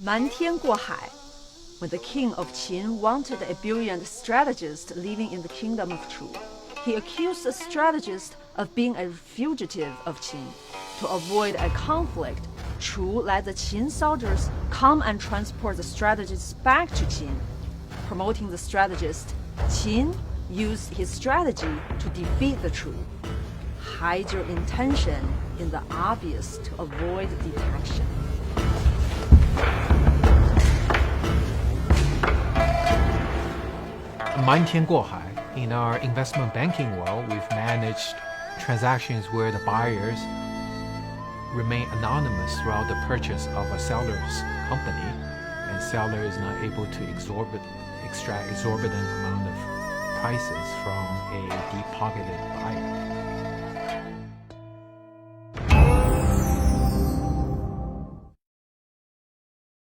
瞒天过海. When the king of Qin wanted a brilliant strategist living in the kingdom of Chu, he accused the strategist of being a fugitive of Qin. To avoid a conflict, Chu let the Qin soldiers come and transport the strategist back to Qin. Promoting the strategist, Qin used his strategy to defeat the Chu. Hide your intention in the obvious to avoid detection. In our investment banking world, we've managed transactions where the buyers remain anonymous throughout the purchase of a seller's company, and seller is not able to extract exorbitant amount of prices from a deep-pocketed buyer.